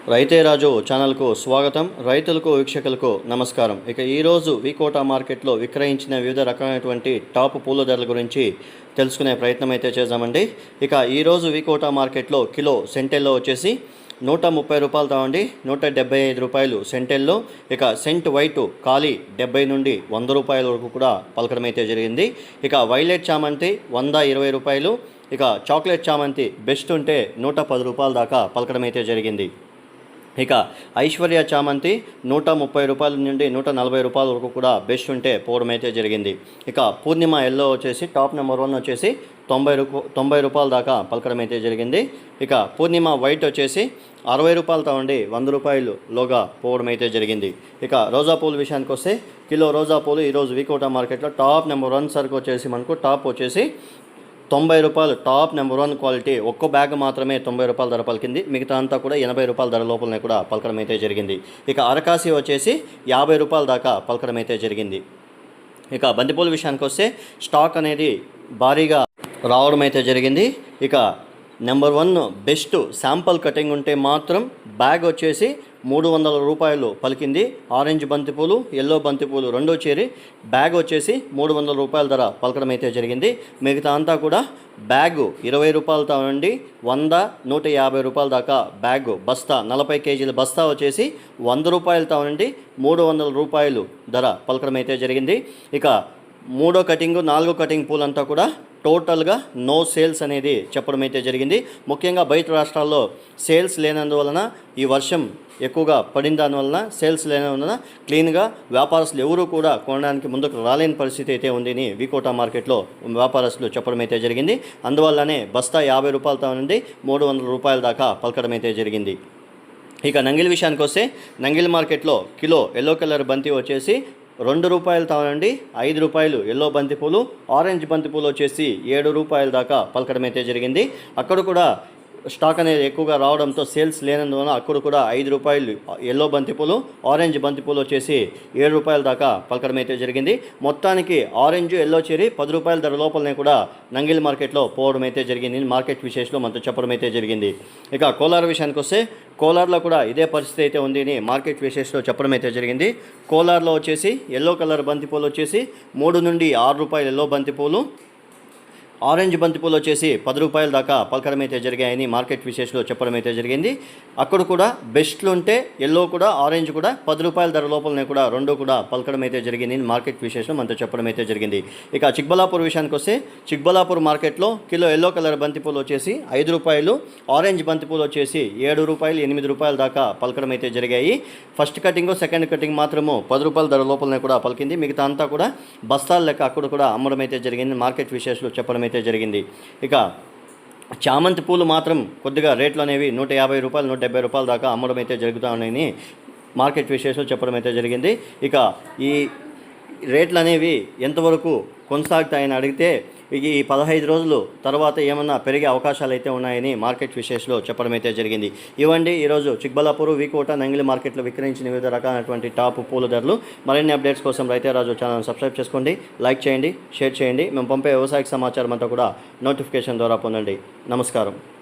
రైతే రాజు ఛానల్కు స్వాగతం. రైతులకు వీక్షకులకు నమస్కారం. ఇక ఈరోజు వికోటా మార్కెట్లో విక్రయించిన వివిధ రకాలైనటువంటి టాప్ పూల ధరల గురించి తెలుసుకునే ప్రయత్నం అయితే చేద్దామండి. ఇక ఈరోజు వికోటా మార్కెట్లో కిలో సెంటెల్లో వచ్చేసి 130 రూపాయలు తావండి, 175 రూపాయలు సెంటెల్లో. ఇక సెంట్ వైట్ ఖాళీ 70 నుండి 100 రూపాయల వరకు కూడా పలకడం అయితే జరిగింది. ఇక వైలెట్ చామంతి 120 రూపాయలు. ఇక చాక్లెట్ చామంతి బెస్ట్ ఉంటే 110 రూపాయల దాకా పలకడం అయితే జరిగింది. ఇక ఐశ్వర్య చామంతి 130 రూపాయల నుండి 140 రూపాయల వరకు కూడా బెస్ట్ ఉంటే పోవడం అయితే జరిగింది. ఇక పూర్ణిమ ఎల్లో వచ్చేసి టాప్ నెంబర్ 1 వచ్చేసి 90 రూపాయల దాకా పలకడం అయితే జరిగింది. ఇక పూర్ణిమ వైట్ వచ్చేసి 60 రూపాయలు తావండి 100 రూపాయలు లోగా పోవడం అయితే జరిగింది. ఇక రోజా పూల విషయానికి వస్తే కిలో రోజా పూలు ఈరోజు వికోటా మార్కెట్లో టాప్ నెంబర్ 1 సరుకు వచ్చేసి మనకు టాప్ వచ్చేసి 90 రూపాయలు టాప్ నెంబర్ 1 క్వాలిటీ. ఒక్కో బ్యాగ్ మాత్రమే 90 రూపాయల ధర పలికింది, మిగతా అంతా కూడా 80 రూపాయల ధర లోపలనే కూడా పలకడం అయితే జరిగింది. ఇక అరకాసి వచ్చేసి 50 రూపాయల దాకా పలకడం అయితే జరిగింది. ఇక బంతిపూల విషయానికి వస్తే స్టాక్ అనేది భారీగా రావడం అయితే జరిగింది. ఇక నెంబర్ 1 బెస్ట్ శాంపుల్ కటింగ్ ఉంటే మాత్రం బ్యాగ్ వచ్చేసి 300 రూపాయలు పలికింది. ఆరెంజ్ బంతిపూలు, ఎల్లో బంతిపూలు రెండో చేరి బ్యాగ్ వచ్చేసి 300 రూపాయల ధర పలకడం అయితే జరిగింది. మిగతా అంతా కూడా బ్యాగు 20 రూపాయలతో నుండి 100, 150 రూపాయల దాకా బ్యాగు బస్తా 40 కేజీల బస్తా వచ్చేసి 100 రూపాయలతో నుండి 300 రూపాయలు ధర పలకడం అయితే జరిగింది. ఇక 3వ కటింగు 4వ కటింగ్ పూలంతా కూడా టోటల్గా నో సేల్స్ అనేది చెప్పడం అయితే జరిగింది. ముఖ్యంగా బయట రాష్ట్రాల్లో సేల్స్ లేనందువలన, ఈ వర్షం ఎక్కువగా పడిన దానివలన సేల్స్ లేనందువలన క్లీన్గా వ్యాపారస్తులు ఎవరూ కూడా కొనడానికి ముందుకు రాలేని పరిస్థితి అయితే ఉందని వికోటా మార్కెట్లో వ్యాపారస్తులు చెప్పడం అయితే జరిగింది. అందువల్లనే బస్తా 50 రూపాయలతో నుండి 300 రూపాయల దాకా పలకడం అయితే జరిగింది. ఇక నంగిల్ విషయానికి వస్తే నంగిల్ మార్కెట్లో కిలో ఎల్లో కలర్ బంతి వచ్చేసి 2 రూపాయలు తానండి 5 రూపాయలు ఎల్లో బంతిపూలు, ఆరెంజ్ బంతిపూలు వచ్చేసి 7 రూపాయల దాకా పలకడం అయితే జరిగింది. అక్కడ కూడా స్టాక్ అనేది ఎక్కువగా రావడంతో సేల్స్ లేనందువలన అక్కడ కూడా 5 రూపాయలు ఎల్లో బంతిపూలు, ఆరెంజ్ బంతిపూలు వచ్చేసి 7 రూపాయల దాకా పలకడం అయితే జరిగింది. మొత్తానికి ఆరెంజ్ ఎల్లో చేరి 10 రూపాయల ధర లోపలనే కూడా నంగిల్ మార్కెట్లో పోవడం అయితే జరిగింది. మార్కెట్ విశేషంలో మనతో చెప్పడం అయితే జరిగింది. ఇక కోలార్ విషయానికి వస్తే కోలార్లో కూడా ఇదే పరిస్థితి అయితే ఉంది అని మార్కెట్ విశేషంలో చెప్పడం అయితే జరిగింది. కోలార్లో వచ్చేసి ఎల్లో కలర్ బంతిపూలు వచ్చేసి 3 నుండి 6 రూపాయలు ఎల్లో బంతిపూలు, ఆరెంజ్ బంతిపూలు వచ్చేసి 10 రూపాయల దాకా పలకడం అయితే జరిగాయని మార్కెట్ విశేషంలో చెప్పడం అయితే జరిగింది. అక్కడ కూడా బెస్ట్లు ఉంటే ఎల్లో కూడా ఆరెంజ్ కూడా 10 రూపాయల ధర లోపలనే కూడా రెండు కూడా పలకడం అయితే జరిగింది మార్కెట్ విశేషం మనతో చెప్పడం అయితే జరిగింది. ఇక చిక్బలాపూర్ విషయానికి వస్తే చిక్బలాపూర్ మార్కెట్లో కిలో ఎల్లో కలర్ బంతిపూలు వచ్చేసి 5 రూపాయలు, ఆరెంజ్ బంతిపూలు వచ్చేసి 7 రూపాయలు 8 రూపాయల దాకా పలకడం అయితే జరిగాయి. ఫస్ట్ కటింగ్ సెకండ్ కటింగ్ మాత్రము 10 రూపాయల ధర లోపలనే కూడా పలికింది. మిగతా అంతా కూడా బస్తాల లెక్క అక్కడ కూడా అమ్మడం అయితే జరిగింది మార్కెట్ విశేషంలో చెప్పడం అయితే జరిగింది. ఇక చామంతి పూలు మాత్రం కొద్దిగా రేట్లు అనేవి 150 రూపాయలు 170 రూపాయల దాకా అమ్మడం అయితే జరుగుతూ ఉన్నాయని మార్కెట్ విశేషంలో చెప్పడం అయితే జరిగింది. ఇక ఈ రేట్లు అనేవి ఎంతవరకు కొనసాగుతాయని అడిగితే ఈ 15 రోజులు తర్వాత ఏమన్నా పెరిగే అవకాశాలు అయితే ఉన్నాయని మార్కెట్ విశేషంలో చెప్పడం అయితే జరిగింది. ఇవ్వండి ఈరోజు చిక్బలాపూర్, వికోటా, నంగిలి మార్కెట్లో విక్రయించిన వివిధ రకాలైనటువంటి టాప్ పూల ధరలు. మరిన్ని అప్డేట్స్ కోసం రైతే రాజు ఛానల్ సబ్స్క్రైబ్ చేసుకోండి, లైక్ చేయండి, షేర్ చేయండి. మేము పంపే వ్యవసాయ సమాచారం అంతా కూడా నోటిఫికేషన్ ద్వారా పొందండి. నమస్కారం.